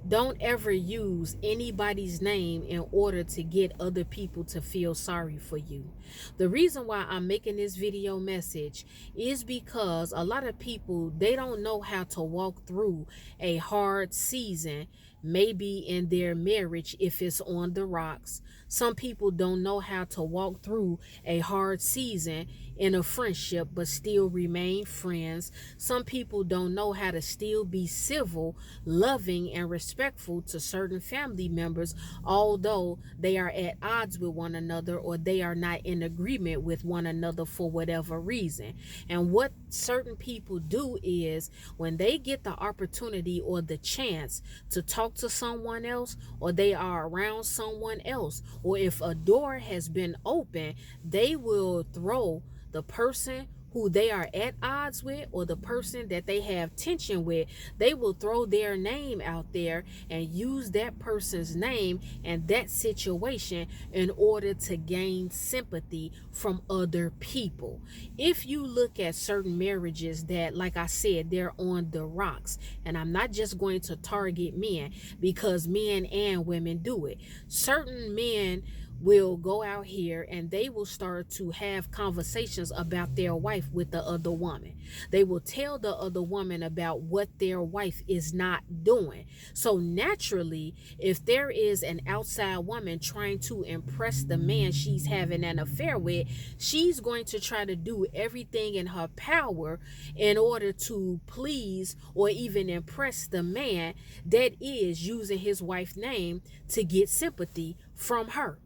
Don't ever use anybody's name in order to get other people to feel sorry for you. The reason why I'm making this video message is because a lot of people, they don't know how to walk through a hard season, maybe in their marriage if it's on the rocks. Some people don't know how to walk through a hard season in a friendship but still remain friends. Some people don't know how to still be civil, loving, and respectful to certain family members, although they are at odds with one another or they are not in agreement with one another for whatever reason. And what certain people do is when they get the opportunity or the chance to talk to someone else, or they are around someone else, or if a door has been open, they will throw the person who they are at odds with or the person that they have tension with, they will throw their name out there and use that person's name and that situation in order to gain sympathy from other people. If you look at certain marriages that, like I said, they're on the rocks, and I'm not just going to target men because men and women do it. Certain men will go out here and they will start to have conversations about their wife with the other woman. They will tell the other woman about what their wife is not doing. So naturally, if there is an outside woman trying to impress the man she's having an affair with, she's going to try to do everything in her power in order to please or even impress the man that is using his wife's name to get sympathy from her.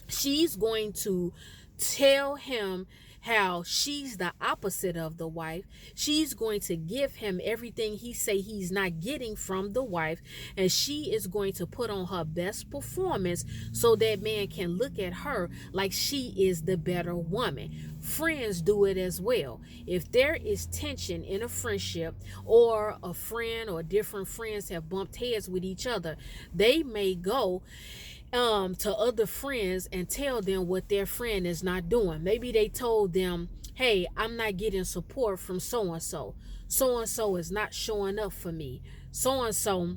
She's going to tell him how she's the opposite of the wife. She's going to give him everything he say he's not getting from the wife, and she is going to put on her best performance so that man can look at her like she is the better woman. Friends do it as well. If there is tension in a friendship, or a friend or different friends have bumped heads with each other, they may go to other friends and tell them what their friend is not doing. Maybe they told them, hey, I'm not getting support from so and so. So and so is not showing up for me. So and so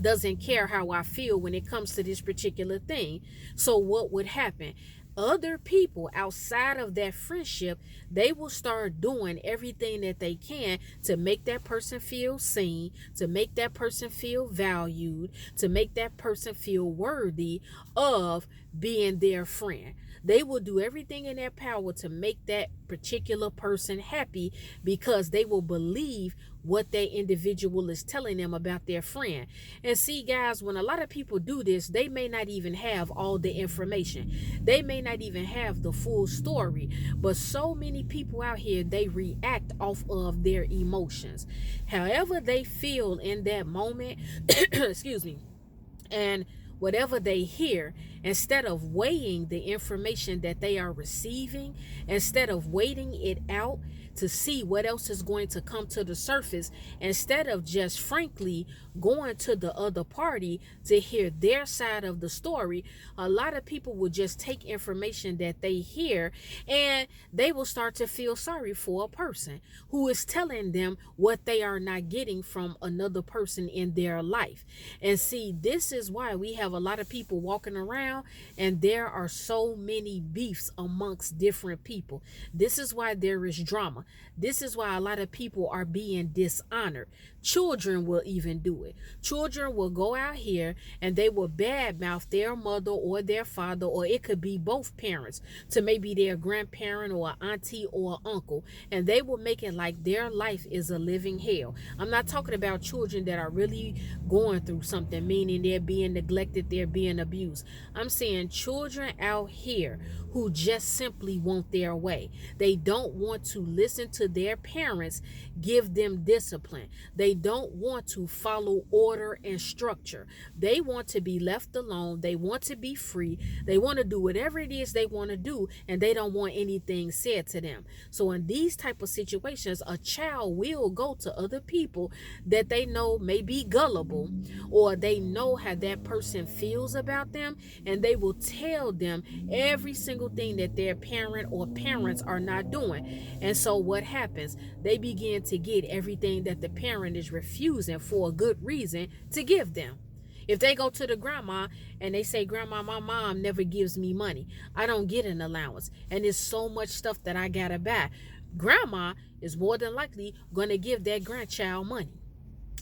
doesn't care how I feel when it comes to this particular thing. So what would happen? Other people outside of that friendship, they will start doing everything that they can to make that person feel seen, to make that person feel valued, to make that person feel worthy of being their friend. They will do everything in their power to make that particular person happy because they will believe what that individual is telling them about their friend. And see, guys, when a lot of people do this, they may not even have all the information. They may not even have the full story. But so many people out here, they react off of their emotions. However they feel in that moment, excuse me, and whatever they hear, instead of weighing the information that they are receiving, instead of waiting it out to see what else is going to come to the surface, instead of just frankly going to the other party to hear their side of the story, a lot of people will just take information that they hear and they will start to feel sorry for a person who is telling them what they are not getting from another person in their life. And see, this is why we have a lot of people walking around and there are so many beefs amongst different people. This is why there is drama. This is why a lot of people are being dishonored. Children will even do it. Children will go out here and they will badmouth their mother or their father, or it could be both parents, to maybe their grandparent or auntie or uncle, and they will make it like their life is a living hell. I'm not talking about children that are really going through something, meaning they're being neglected, they're being abused. I'm saying children out here who just simply want their way. They don't want to listen to their parents give them discipline. They don't want to follow order and structure. They want to be left alone. They want to be free. They want to do whatever it is they want to do, and they don't want anything said to them. So in these type of situations, a child will go to other people that they know may be gullible, or they know how that person feels about them, and they will tell them every single thing that their parent or parents are not doing. And so what happens? They begin to get everything that the parent is refusing for a good reason to give them. If they go to the grandma and they say, "Grandma, my mom never gives me money. I don't get an allowance. And there's so much stuff that I gotta buy." Grandma is more than likely gonna give that grandchild money.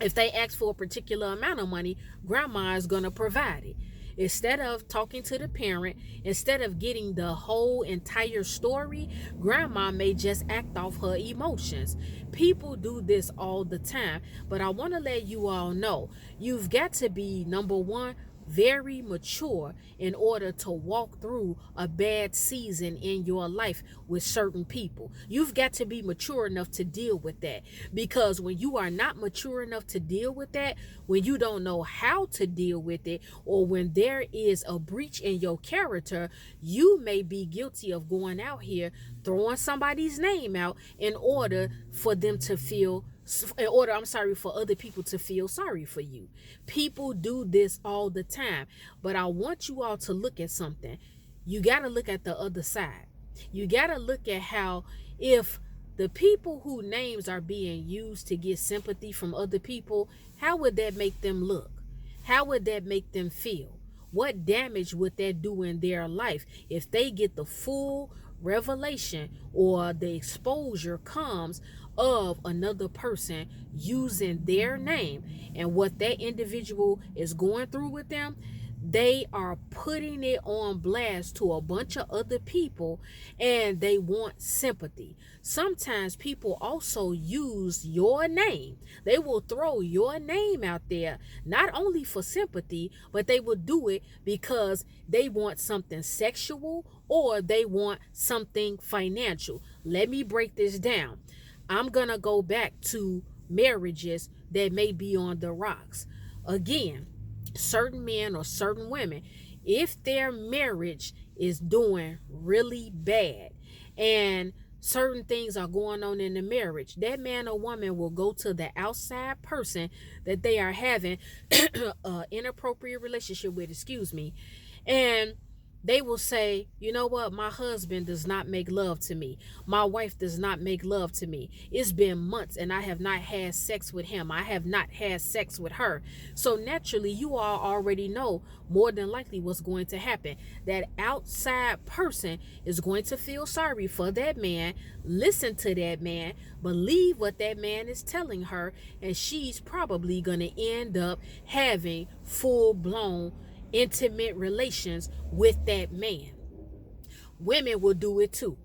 If they ask for a particular amount of money, grandma is going to provide it. Instead of talking to the parent, instead of getting the whole entire story, grandma may just act off her emotions. People do this all the time, but I want to let you all know, you've got to be, number one, very mature in order to walk through a bad season in your life with certain people. You've got to be mature enough to deal with that, because when you are not mature enough to deal with that, when you don't know how to deal with it, or when there is a breach in your character, you may be guilty of going out here throwing somebody's name out in order for them to feel for other people to feel sorry for you. People do this all the time, but I want you all to look at something. You got to look at the other side. You got to look at how, if the people whose names are being used to get sympathy from other people, how would that make them look? How would that make them feel? What damage would that do in their life if they get the full revelation or the exposure comes of another person using their name, and what that individual is going through with them? They are putting it on blast to a bunch of other people, and they want sympathy. Sometimes people also use your name. They will throw your name out there, not only for sympathy, but they will do it because they want something sexual or they want something financial. Let me break this down. I'm going to go back to marriages that may be on the rocks. Again, certain men or certain women, if their marriage is doing really bad and certain things are going on in the marriage, that man or woman will go to the outside person that they are having an inappropriate relationship with, and they will say, "You know what? My husband does not make love to me. My wife does not make love to me. It's been months and I have not had sex with him. I have not had sex with her." So naturally, you all already know more than likely what's going to happen. That outside person is going to feel sorry for that man, listen to that man, believe what that man is telling her, and she's probably going to end up having full-blown intimate relations with that man. Women will do it too.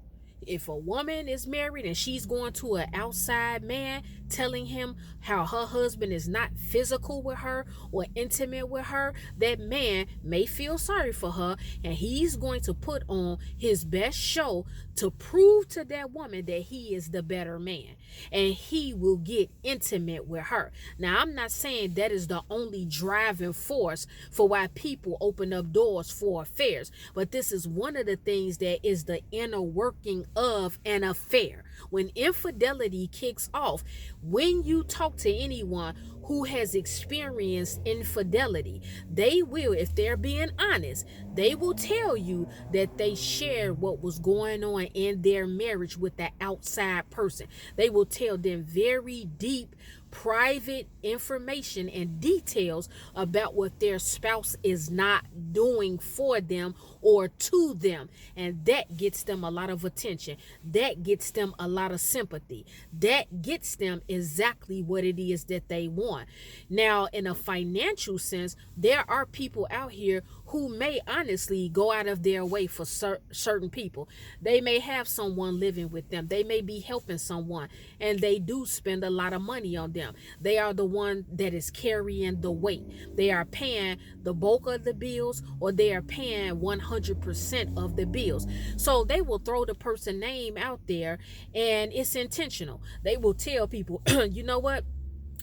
If a woman is married and she's going to an outside man telling him how her husband is not physical with her or intimate with her, that man may feel sorry for her, and he's going to put on his best show to prove to that woman that he is the better man, and he will get intimate with her. Now, I'm not saying that is the only driving force for why people open up doors for affairs, but this is one of the things that is the inner working of an affair. When infidelity kicks off, when you talk to anyone who has experienced infidelity, they will, if they're being honest, they will tell you that they shared what was going on in their marriage with the outside person. They will tell them very deep, private information and details about what their spouse is not doing for them or to them, and that gets them a lot of attention. That gets them a lot of sympathy. That gets them exactly what it is that they want. Now, in a financial sense, there are people out here who may honestly go out of their way for certain people. They may have someone living with them. They may be helping someone, and they do spend a lot of money on them. They are the one that is carrying the weight. They are paying the bulk of the bills, or they are paying 100% of the bills. So they will throw the person name out there, and it's intentional. They will tell people, "You know what?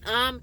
I'm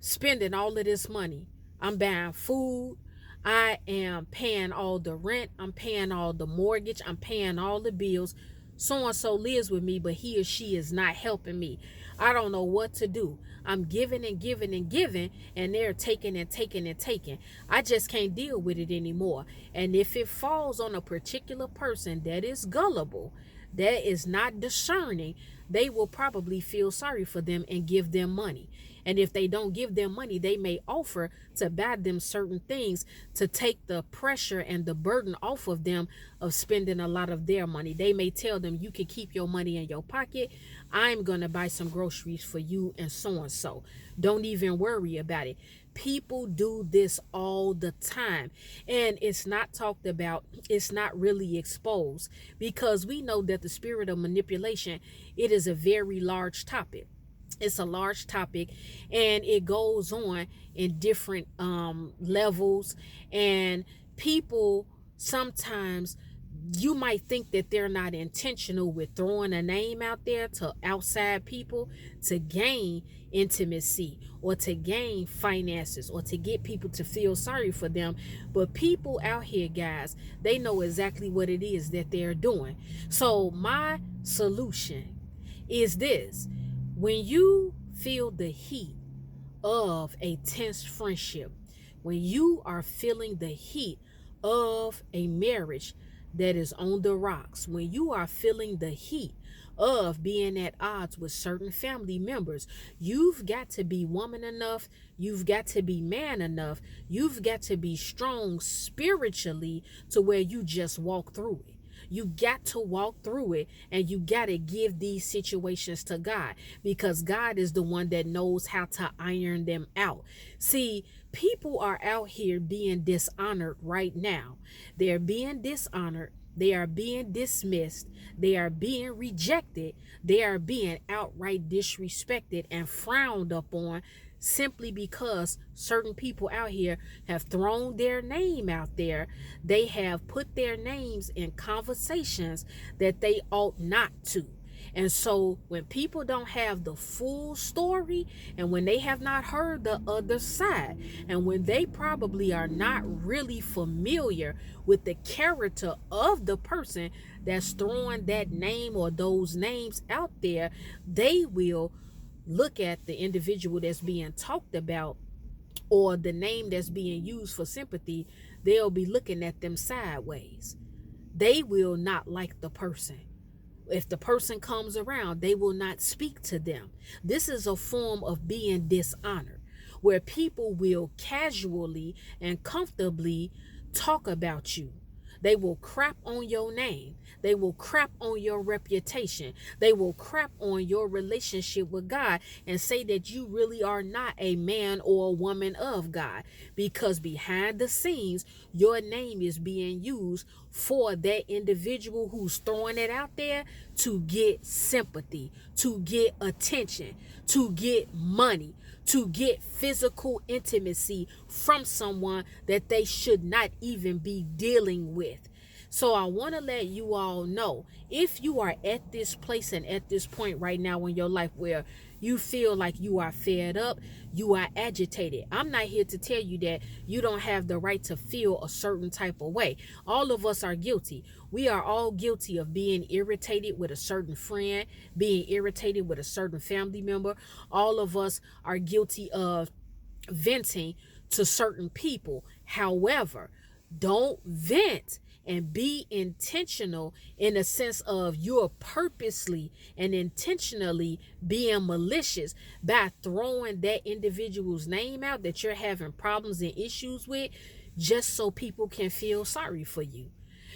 spending all of this money. I'm buying food. I am paying all the rent. I'm paying all the mortgage. I'm paying all the bills. So-and-so lives with me, but he or she is not helping me. I don't know what to do. I'm giving and giving and giving, and they're taking and taking and taking. I just can't deal with it anymore." And if it falls on a particular person that is gullible, that is not discerning, they will probably feel sorry for them and give them money. And if they don't give them money, they may offer to buy them certain things to take the pressure and the burden off of them of spending a lot of their money. They may tell them, you can keep your money in your pocket. I'm going to buy some groceries for you and so and so. Don't even worry about it. People do this all the time, and it's not talked about. It's not really exposed, because we know that the spirit of manipulation, it is a very large topic. It's a large topic, and it goes on in different levels. And people sometimes, you might think that they're not intentional with throwing a name out there to outside people to gain intimacy or to gain finances or to get people to feel sorry for them. But people out here, guys, they know exactly what it is that they're doing. So my solution is this: when you feel the heat of a tense friendship, when you are feeling the heat of a marriage that is on the rocks, when you are feeling the heat of being at odds with certain family members, you've got to be woman enough, you've got to be man enough, you've got to be strong spiritually to where you just walk through it. You got to walk through it, and you got to give these situations to God, because God is the one that knows how to iron them out. See, people are out here being dishonored right now. They're being dishonored. They are being dismissed. They are being rejected. They are being outright disrespected and frowned upon, simply because certain people out here have thrown their name out there. They have put their names in conversations that they ought not to. And so when people don't have the full story, and when they have not heard the other side, and when they probably are not really familiar with the character of the person that's throwing that name or those names out there, they will look at the individual that's being talked about, or the name that's being used for sympathy. They'll be looking at them sideways. They will not like the person. If the person comes around, they will not speak to them. This is a form of being dishonored, where people will casually and comfortably talk about you. They will crap on your name. They will crap on your reputation. They will crap on your relationship with God and say that you really are not a man or a woman of God, because behind the scenes, your name is being used for that individual who's throwing it out there to get sympathy, to get attention, to get money, to get physical intimacy from someone that they should not even be dealing with. So I want to let you all know, if you are at this place and at this point right now in your life where you feel like you are fed up, you are agitated, I'm not here to tell you that you don't have the right to feel a certain type of way. All of us are guilty. We are all guilty of being irritated with a certain friend, being irritated with a certain family member. All of us are guilty of venting to certain people. However, don't vent and be intentional, in a sense of you're purposely and intentionally being malicious by throwing that individual's name out that you're having problems and issues with, just so people can feel sorry for you.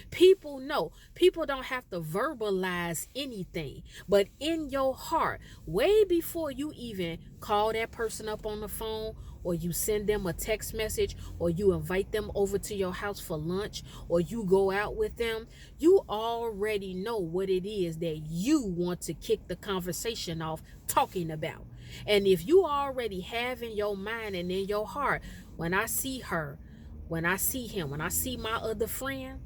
People know. People don't have to verbalize anything, but in your heart, way before you even call that person up on the phone, or you send them a text message, or you invite them over to your house for lunch, or you go out with them, you already know what it is that you want to kick the conversation off talking about. And if you already have in your mind and in your heart, when I see her, when I see him, when I see my other friend,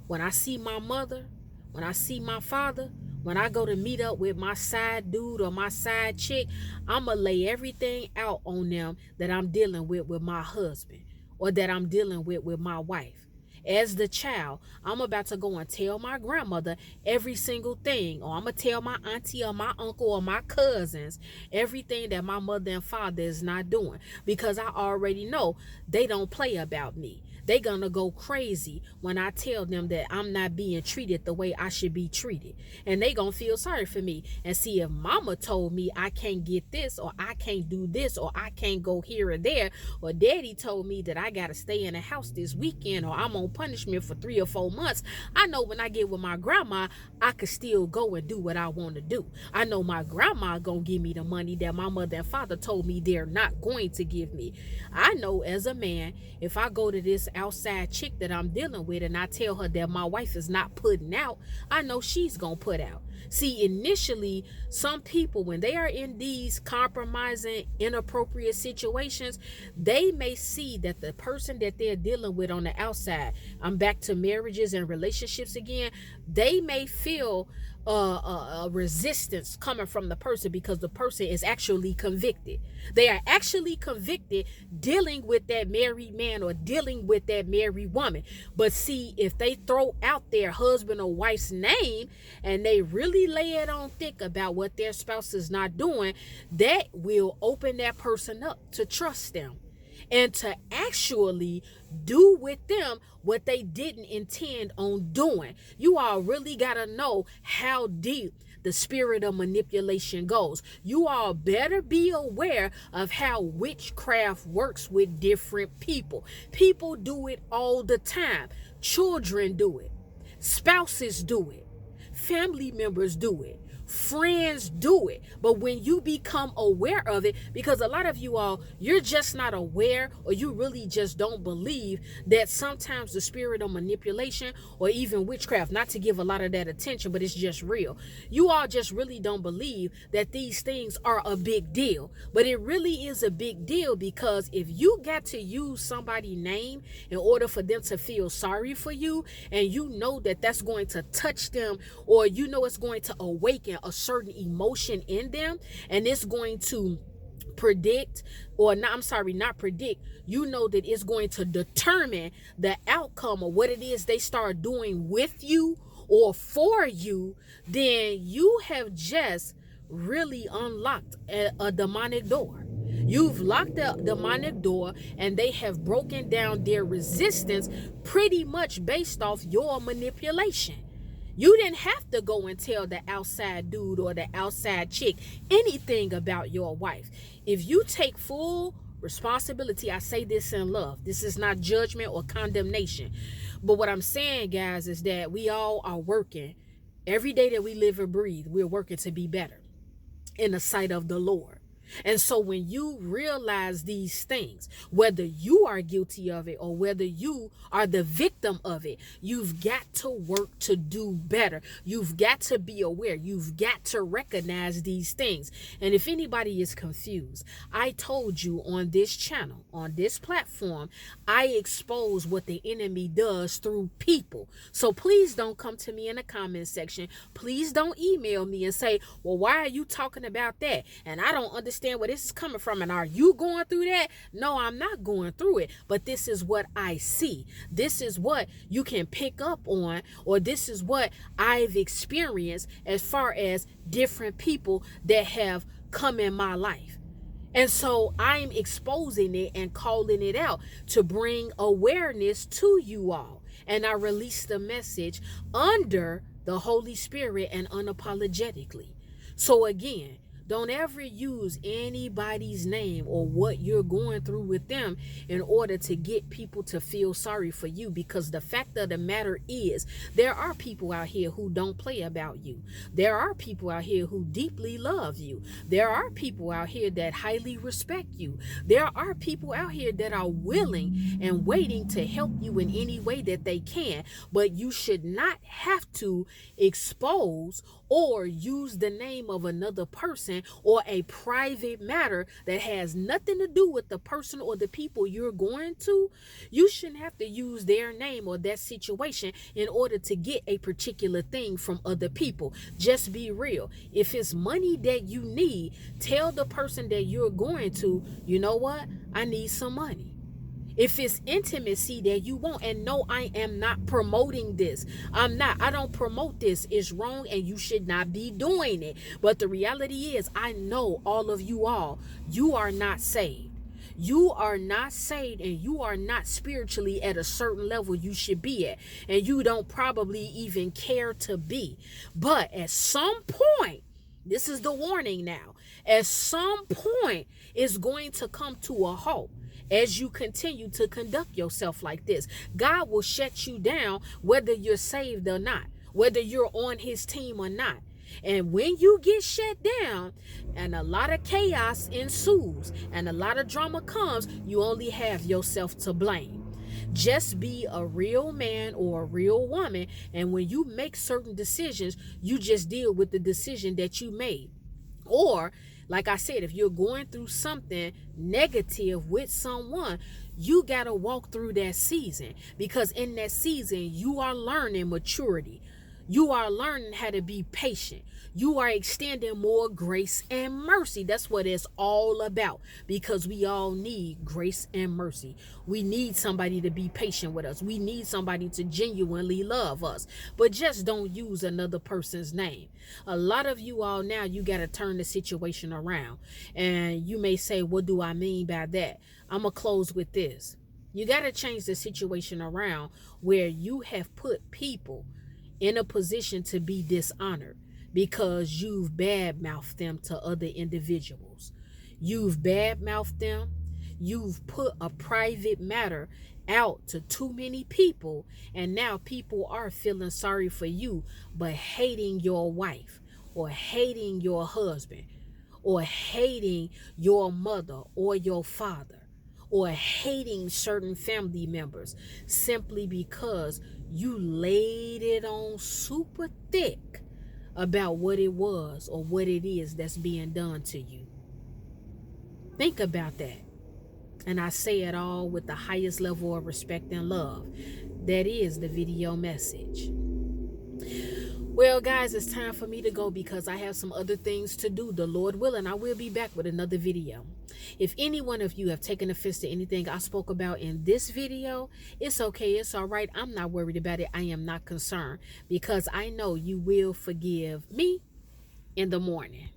when I see my mother, when I see my father, when I go to meet up with my side dude or my side chick, I'm going to lay everything out on them that I'm dealing with my husband, or that I'm dealing with my wife. as the child, I'm about to go and tell my grandmother every single thing, or I'm going to tell my auntie or my uncle or my cousins everything that my mother and father is not doing, because I already know they don't play about me. They gonna go crazy when I tell them that I'm not being treated the way I should be treated. And they gonna feel sorry for me. And see, if mama told me I can't get this, or I can't do this, or I can't go here or there, or daddy told me that I gotta stay in the house this weekend, or I'm on punishment for 3 or 4 months, I know when I get with my grandma, I could still go and do what I want to do. I know my grandma gonna give me the money that my mother and father told me they're not going to give me. I know as a man, if I go to this outside chick that I'm dealing with and I tell her that my wife is not putting out, I know she's gonna put out. See, initially, some people, when they are in these compromising, inappropriate situations, they may see that the person that they're dealing with on the outside, I'm back to marriages and relationships again, they may feel a resistance coming from the person because the person is actually convicted. They are actually convicted dealing with that married man or dealing with that married woman. But see, if they throw out their husband or wife's name and they really lay it on thick about what their spouse is not doing, that will open that person up to trust them and to actually do with them what they didn't intend on doing. You all really got to know how deep the spirit of manipulation goes. You all better be aware of how witchcraft works with different people. People do it all the time. Children do it. Spouses do it. Family members do it. Friends do it. But when you become aware of it, because a lot of you all, you're just not aware, or you really just don't believe that sometimes the spirit of manipulation or even witchcraft, not to give a lot of that attention, but it's just real. You all just really don't believe that these things are a big deal. But it really is a big deal, because if you got to use somebody's name in order for them to feel sorry for you, and you know that that's going to touch them, or you know it's going to awaken a certain emotion in them, and it's going to predict, or not, I'm sorry, not predict, you know that it's going to determine the outcome of what it is they start doing with you or for you, then you have just really unlocked a demonic door. You've locked the demonic door, and they have broken down their resistance pretty much based off your manipulation. You didn't have to go and tell the outside dude or the outside chick anything about your wife. If you take full responsibility, I say this in love. This is not judgment or condemnation. But what I'm saying, guys, is that we all are working. Every day that we live and breathe, we're working to be better in the sight of the Lord. And so when you realize these things, whether you are guilty of it or whether you are the victim of it, you've got to work to do better. You've got to be aware. You've got to recognize these things. And if anybody is confused, I told you on this channel, on this platform, I expose what the enemy does through people. So please don't come to me in the comment section. Please don't email me and say, well, why are you talking about that? And I don't understand where this is coming from, and are you going through that? No, I'm not going through it, but this is what I see. This is what you can pick up on, or this is what I've experienced as far as different people that have come in my life. And so I'm exposing it and calling it out to bring awareness to you all. And I release the message under the Holy Spirit and unapologetically. So again, don't ever use anybody's name or what you're going through with them in order to get people to feel sorry for you, because the fact of the matter is there are people out here who don't play about you. There are people out here who deeply love you. There are people out here that highly respect you. There are people out here that are willing and waiting to help you in any way that they can, but you should not have to expose or use the name of another person or a private matter that has nothing to do with the person or the people you're going to. You shouldn't have to use their name or that situation in order to get a particular thing from other people. Just be real. If it's money that you need, tell the person that you're going to, you know what? I need some money. If it's intimacy that you want, and no, I am not promoting this. I don't promote this. It's wrong and you should not be doing it. But the reality is, I know all of you you are not saved. You are not saved, and you are not spiritually at a certain level you should be at. And you don't probably even care to be. But at some point, this is the warning now. At some point, it's going to come to a halt as you continue to conduct yourself like this. God will shut you down whether you're saved or not, whether you're on his team or not. And when you get shut down and a lot of chaos ensues and a lot of drama comes, you only have yourself to blame. Just be a real man or a real woman, and when you make certain decisions, you just deal with the decision that you made. Or, like I said, if you're going through something negative with someone, you got to walk through that season, because in that season, you are learning maturity. You are learning how to be patient. You are extending more grace and mercy. That's what it's all about, because we all need grace and mercy. We need somebody to be patient with us. We need somebody to genuinely love us. But just don't use another person's name. A lot of you all now, you got to turn the situation around. And you may say, what do I mean by that? I'm going to close with this. You got to change the situation around where you have put people in a position to be dishonored because you've badmouthed them to other individuals. You've badmouthed them. You've put a private matter out to too many people, and now people are feeling sorry for you, but hating your wife or hating your husband or hating your mother or your father or hating certain family members simply because you laid it on super thick about what it was or what it is that's being done to you. Think about that. And I say it all with the highest level of respect and love. That is the video message. Well, guys, it's time for me to go because I have some other things to do. The Lord willing, I will be back with another video. If any one of you have taken offense to anything I spoke about in this video, it's okay. It's all right. I'm not worried about it. I am not concerned, because I know you will forgive me in the morning.